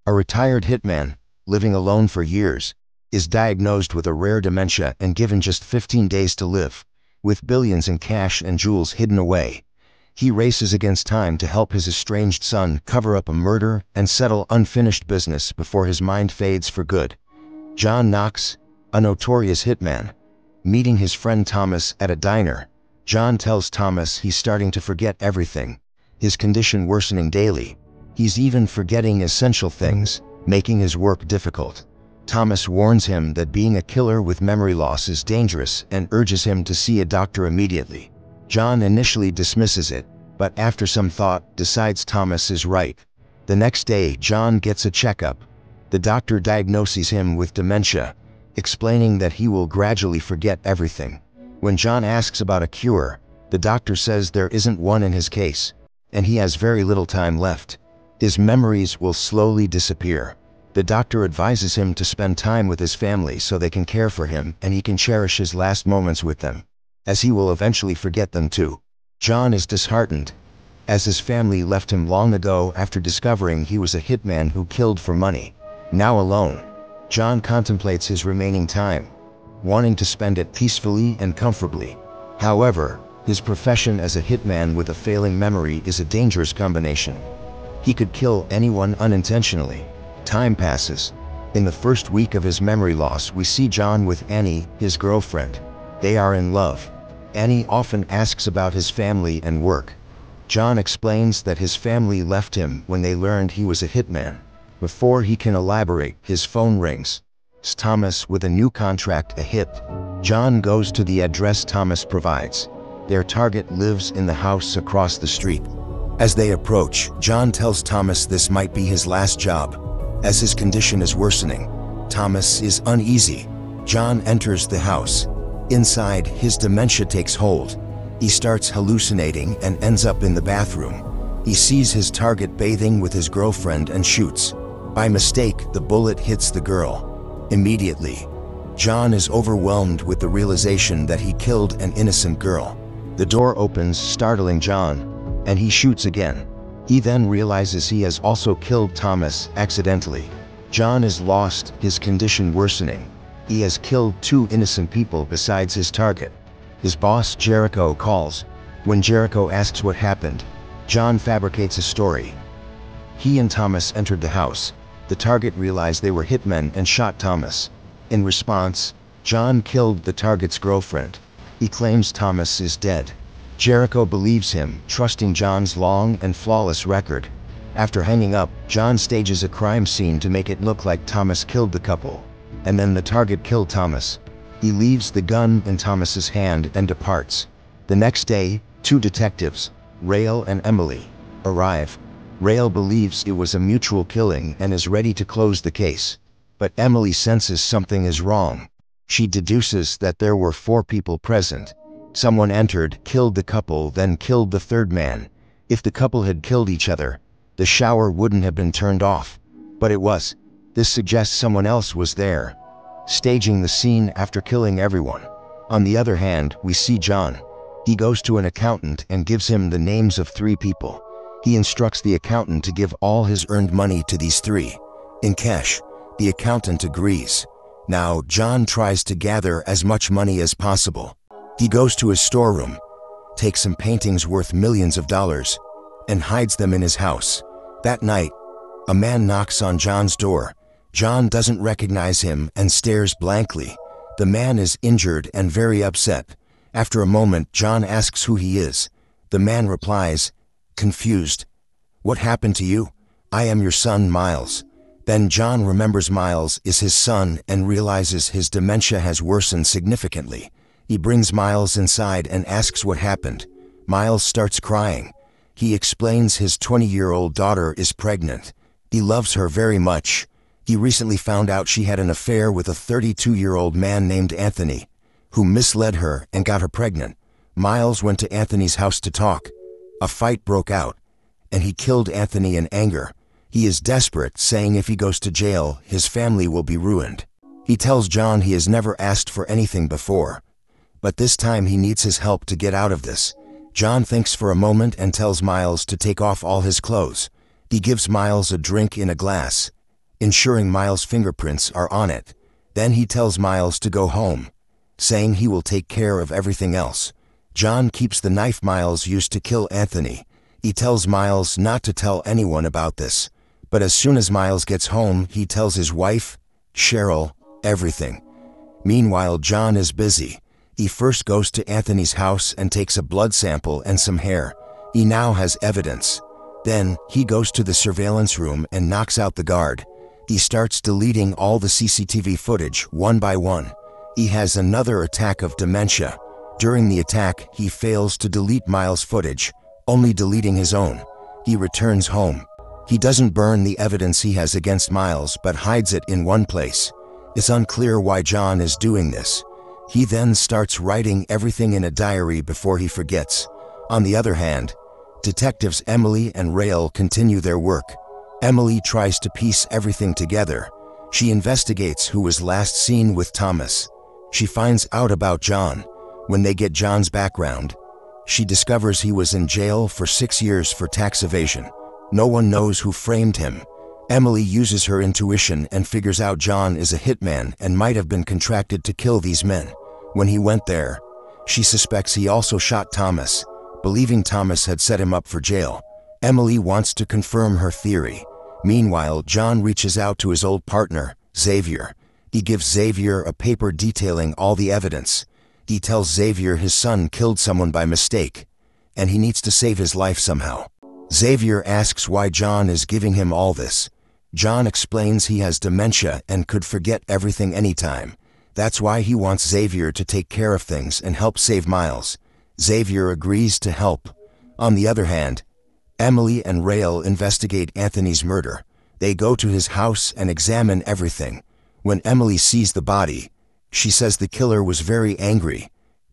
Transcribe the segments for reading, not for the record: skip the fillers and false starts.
A retired hitman, living alone for years, is diagnosed with a rare dementia and given just 15 days to live. With billions in cash and jewels hidden away, he races against time to help his estranged son cover up a murder and settle unfinished business before his mind fades for good. John Knox, a notorious hitman. Meeting his friend Thomas at a diner, John tells Thomas he's starting to forget everything, his condition worsening daily. He's even forgetting essential things, making his work difficult. Thomas warns him that being a killer with memory loss is dangerous and urges him to see a doctor immediately. John initially dismisses it, but after some thought, decides Thomas is right. The next day, John gets a checkup. The doctor diagnoses him with dementia, explaining that he will gradually forget everything. When John asks about a cure, the doctor says there isn't one in his case, and he has very little time left. His memories will slowly disappear. The doctor advises him to spend time with his family so they can care for him and he can cherish his last moments with them, as he will eventually forget them too. John is disheartened, as his family left him long ago after discovering he was a hitman who killed for money. Now alone, John contemplates his remaining time, wanting to spend it peacefully and comfortably. However, his profession as a hitman with a failing memory is a dangerous combination. He could kill anyone unintentionally. Time passes. In the first week of his memory loss, we see John with Annie, his girlfriend. They are in love. Annie often asks about his family and work. John explains that his family left him when they learned he was a hitman. Before he can elaborate, his phone rings. It's Thomas with a new contract, a hit. John goes to the address Thomas provides. Their target lives in the house across the street. As they approach, John tells Thomas this might be his last job, as his condition is worsening. Thomas is uneasy. John enters the house. Inside, his dementia takes hold. He starts hallucinating and ends up in the bathroom. He sees his target bathing with his girlfriend and shoots. By mistake, the bullet hits the girl. Immediately, John is overwhelmed with the realization that he killed an innocent girl. The door opens, startling John, and he shoots again. He then realizes he has also killed Thomas accidentally. John is lost, his condition worsening. He has killed 2 innocent people besides his target. His boss, Jericho, calls. When Jericho asks what happened, John fabricates a story. He and Thomas entered the house. The target realized they were hitmen and shot Thomas. In response, John killed the target's girlfriend. He claims Thomas is dead. Jericho believes him, trusting John's long and flawless record. After hanging up, John stages a crime scene to make it look like Thomas killed the couple, and then the target killed Thomas. He leaves the gun in Thomas's hand and departs. The next day, 2 detectives, Rael and Emily, arrive. Rael believes it was a mutual killing and is ready to close the case. But Emily senses something is wrong. She deduces that there were 4 people present. Someone entered, killed the couple, then killed the 3rd man. If the couple had killed each other, the shower wouldn't have been turned off. But it was. This suggests someone else was there, staging the scene after killing everyone. On the other hand, we see John. He goes to an accountant and gives him the names of 3 people. He instructs the accountant to give all his earned money to these 3 in cash. The accountant agrees. Now, John tries to gather as much money as possible. He goes to his storeroom, takes some paintings worth millions of dollars, and hides them in his house. That night, a man knocks on John's door. John doesn't recognize him and stares blankly. The man is injured and very upset. After a moment, John asks who he is. The man replies, confused, "What happened to you? I am your son, Miles." Then John remembers Miles is his son and realizes his dementia has worsened significantly. He brings Miles inside and asks what happened. Miles starts crying. He explains his 20-year-old daughter is pregnant. He loves her very much. He recently found out she had an affair with a 32-year-old man named Anthony, who misled her and got her pregnant. Miles went to Anthony's house to talk. A fight broke out, and he killed Anthony in anger. He is desperate, saying if he goes to jail, his family will be ruined. He tells John he has never asked for anything before, but this time he needs his help to get out of this. John thinks for a moment and tells Miles to take off all his clothes. He gives Miles a drink in a glass, ensuring Miles' fingerprints are on it. Then he tells Miles to go home, saying he will take care of everything else. John keeps the knife Miles used to kill Anthony. He tells Miles not to tell anyone about this. But as soon as Miles gets home, he tells his wife, Cheryl, everything. Meanwhile, John is busy. He first goes to Anthony's house and takes a blood sample and some hair. He now has evidence. Then, he goes to the surveillance room and knocks out the guard. He starts deleting all the CCTV footage one by one. He has another attack of dementia. During the attack, he fails to delete Miles' footage, only deleting his own. He returns home. He doesn't burn the evidence he has against Miles, but hides it in one place. It's unclear why John is doing this. He then starts writing everything in a diary before he forgets. On the other hand, detectives Emily and Rael continue their work. Emily tries to piece everything together. She investigates who was last seen with Thomas. She finds out about John. When they get John's background, she discovers he was in jail for 6 years for tax evasion. No one knows who framed him. Emily uses her intuition and figures out John is a hitman and might have been contracted to kill these men. When he went there, she suspects he also shot Thomas, believing Thomas had set him up for jail. Emily wants to confirm her theory. Meanwhile, John reaches out to his old partner, Xavier. He gives Xavier a paper detailing all the evidence. He tells Xavier his son killed someone by mistake, and he needs to save his life somehow. Xavier asks why John is giving him all this. John explains he has dementia and could forget everything anytime. That's why he wants Xavier to take care of things and help save Miles. Xavier agrees to help. On the other hand, Emily and Rael investigate Anthony's murder. They go to his house and examine everything. When Emily sees the body, she says the killer was very angry,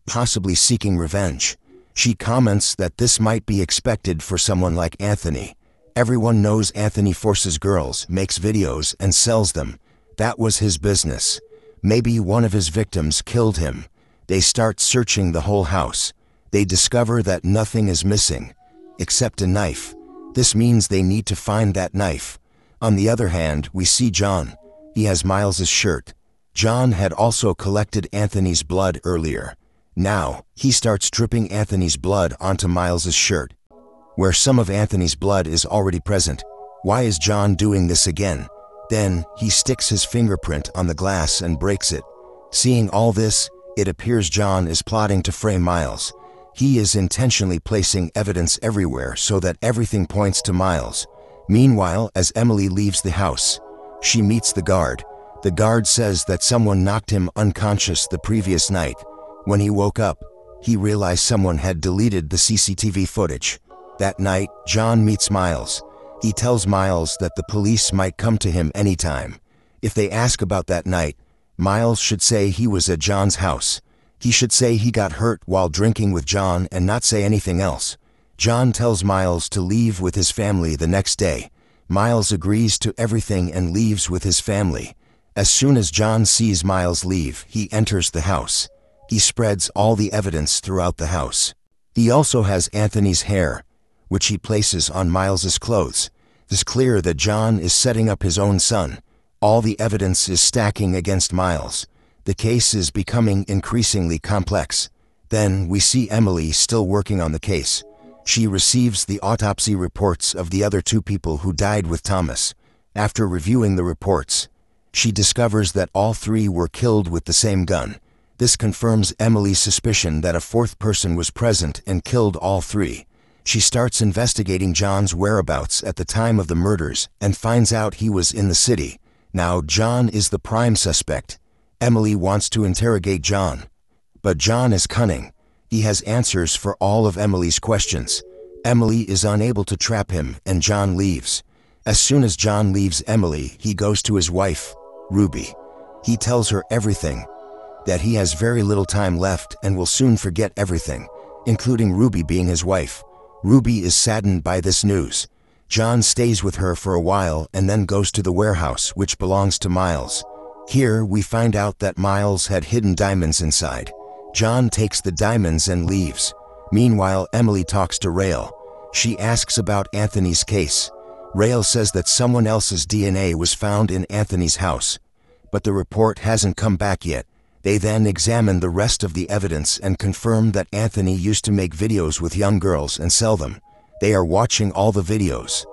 possibly seeking revenge. She comments that this might be expected for someone like Anthony. Everyone knows Anthony forces girls, makes videos, and sells them. That was his business. Maybe one of his victims killed him. They start searching the whole house. They discover that nothing is missing, except a knife. This means they need to find that knife. On the other hand, we see John. He has Miles's shirt. John had also collected Anthony's blood earlier. Now, he starts dripping Anthony's blood onto Miles's shirt, where some of Anthony's blood is already present. Why is John doing this again? Then, he sticks his fingerprint on the glass and breaks it. Seeing all this, it appears John is plotting to frame Miles. He is intentionally placing evidence everywhere so that everything points to Miles. Meanwhile, as Emily leaves the house, she meets the guard. The guard says that someone knocked him unconscious the previous night. When he woke up, he realized someone had deleted the CCTV footage. That night, John meets Miles. He tells Miles that the police might come to him anytime. If they ask about that night, Miles should say he was at John's house. He should say he got hurt while drinking with John and not say anything else. John tells Miles to leave with his family the next day. Miles agrees to everything and leaves with his family. As soon as John sees Miles leave, he enters the house. He spreads all the evidence throughout the house. He also has Anthony's hair, which he places on Miles's clothes. It's clear that John is setting up his own son. All the evidence is stacking against Miles. The case is becoming increasingly complex. Then we see Emily still working on the case. She receives the autopsy reports of the other 2 people who died with Thomas. After reviewing the reports, she discovers that all 3 were killed with the same gun. This confirms Emily's suspicion that a 4th person was present and killed all 3. She starts investigating John's whereabouts at the time of the murders and finds out he was in the city. Now John is the prime suspect. Emily wants to interrogate John, but John is cunning. He has answers for all of Emily's questions. Emily is unable to trap him and John leaves. As soon as John leaves Emily, he goes to his wife, Ruby. He tells her everything, that he has very little time left and will soon forget everything, including Ruby being his wife. Ruby is saddened by this news. John stays with her for a while and then goes to the warehouse, which belongs to Miles. Here, we find out that Miles had hidden diamonds inside. John takes the diamonds and leaves. Meanwhile, Emily talks to Rael. She asks about Anthony's case. Rail says that someone else's DNA was found in Anthony's house, but the report hasn't come back yet. They then examine the rest of the evidence and confirm that Anthony used to make videos with young girls and sell them. They are watching all the videos,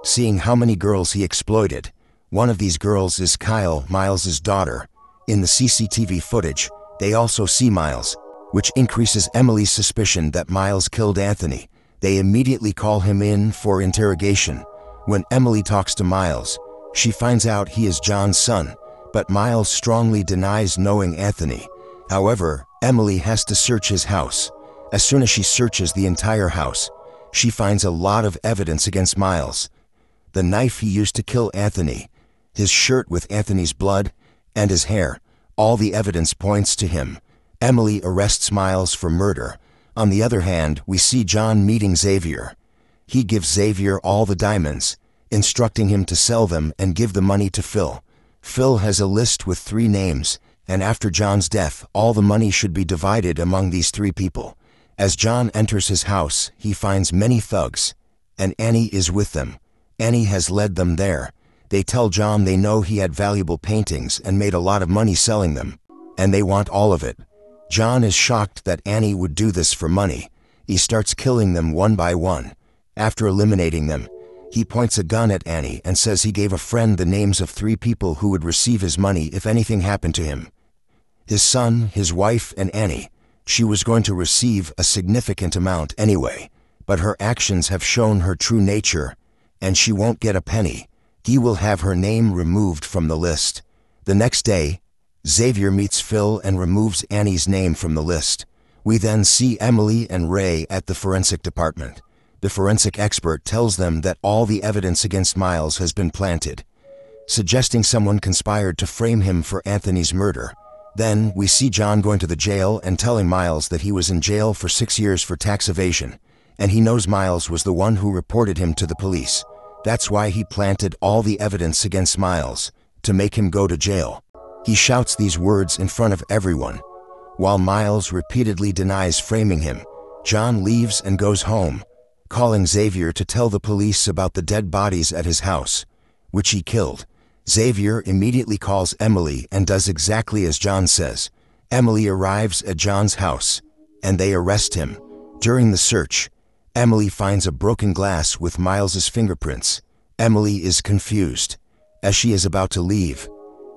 seeing how many girls he exploited. One of these girls is Kyle, Miles's daughter. In the CCTV footage, they also see Miles, which increases Emily's suspicion that Miles killed Anthony. They immediately call him in for interrogation. When Emily talks to Miles, she finds out he is John's son, but Miles strongly denies knowing Anthony. However, Emily has to search his house. As soon as she searches the entire house, she finds a lot of evidence against Miles. The knife he used to kill Anthony, his shirt with Anthony's blood, and his hair. All the evidence points to him. Emily arrests Miles for murder. On the other hand, we see John meeting Xavier. He gives Xavier all the diamonds, instructing him to sell them and give the money to Phil. Phil has a list with 3 names, and after John's death, all the money should be divided among these 3 people. As John enters his house, he finds many thugs, and Annie is with them. Annie has led them there. They tell John they know he had valuable paintings and made a lot of money selling them, and they want all of it. John is shocked that Annie would do this for money. He starts killing them one by one. After eliminating them, he points a gun at Annie and says he gave a friend the names of 3 people who would receive his money if anything happened to him. His son, his wife, and Annie. She was going to receive a significant amount anyway, but her actions have shown her true nature, and she won't get a penny. He will have her name removed from the list. The next day, Xavier meets Phil and removes Annie's name from the list. We then see Emily and Ray at the forensic department. The forensic expert tells them that all the evidence against Miles has been planted, suggesting someone conspired to frame him for Anthony's murder. Then we see John going to the jail and telling Miles that he was in jail for 6 years for tax evasion, and he knows Miles was the one who reported him to the police. That's why he planted all the evidence against Miles, to make him go to jail. He shouts these words in front of everyone. While Miles repeatedly denies framing him, John leaves and goes home, calling Xavier to tell the police about the dead bodies at his house, which he killed. Xavier immediately calls Emily and does exactly as John says. Emily arrives at John's house, and they arrest him. During the search, Emily finds a broken glass with Miles's fingerprints. Emily is confused. As she is about to leave,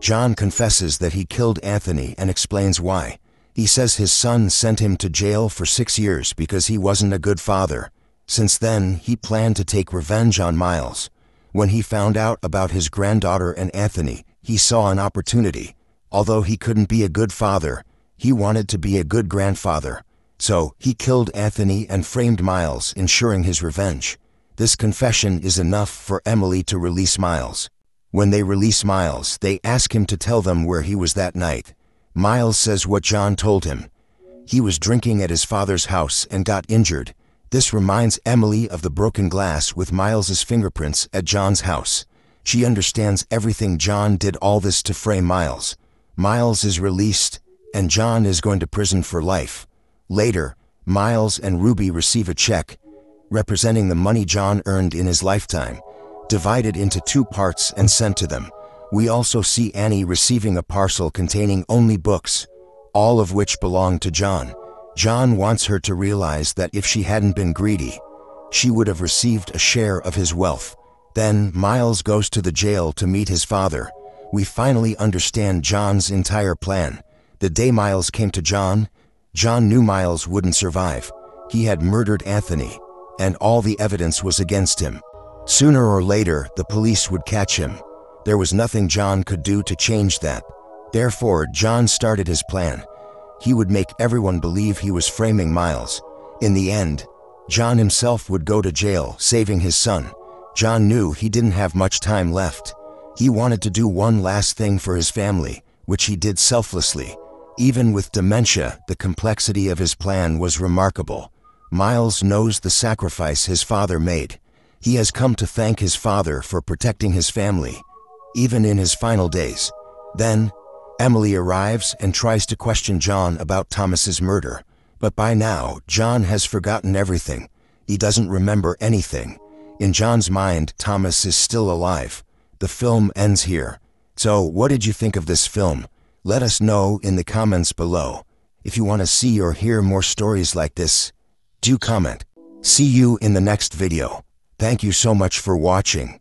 John confesses that he killed Anthony and explains why. He says his son sent him to jail for 6 years because he wasn't a good father. Since then, he planned to take revenge on Miles. When he found out about his granddaughter and Anthony, he saw an opportunity. Although he couldn't be a good father, he wanted to be a good grandfather. So, he killed Anthony and framed Miles, ensuring his revenge. This confession is enough for Emily to release Miles. When they release Miles, they ask him to tell them where he was that night. Miles says what John told him. He was drinking at his father's house and got injured. This reminds Emily of the broken glass with Miles's fingerprints at John's house. She understands everything. John did all this to frame Miles. Miles is released, and John is going to prison for life. Later, Miles and Ruby receive a check, representing the money John earned in his lifetime, divided into 2 parts and sent to them. We also see Annie receiving a parcel containing only books, all of which belong to John. John wants her to realize that if she hadn't been greedy, she would have received a share of his wealth. Then Miles goes to the jail to meet his father. We finally understand John's entire plan. The day Miles came to John knew Miles wouldn't survive. He had murdered Anthony, and all the evidence was against him. Sooner or later, the police would catch him. There was nothing John could do to change that. Therefore, John started his plan. He would make everyone believe he was framing Miles. In the end, John himself would go to jail, saving his son. John knew he didn't have much time left. He wanted to do one last thing for his family, which he did selflessly. Even with dementia, the complexity of his plan was remarkable. Miles knows the sacrifice his father made. He has come to thank his father for protecting his family, even in his final days. Then, Emily arrives and tries to question John about Thomas's murder. But by now, John has forgotten everything. He doesn't remember anything. In John's mind, Thomas is still alive. The film ends here. So, what did you think of this film? Let us know in the comments below. If you want to see or hear more stories like this, do comment. See you in the next video. Thank you so much for watching.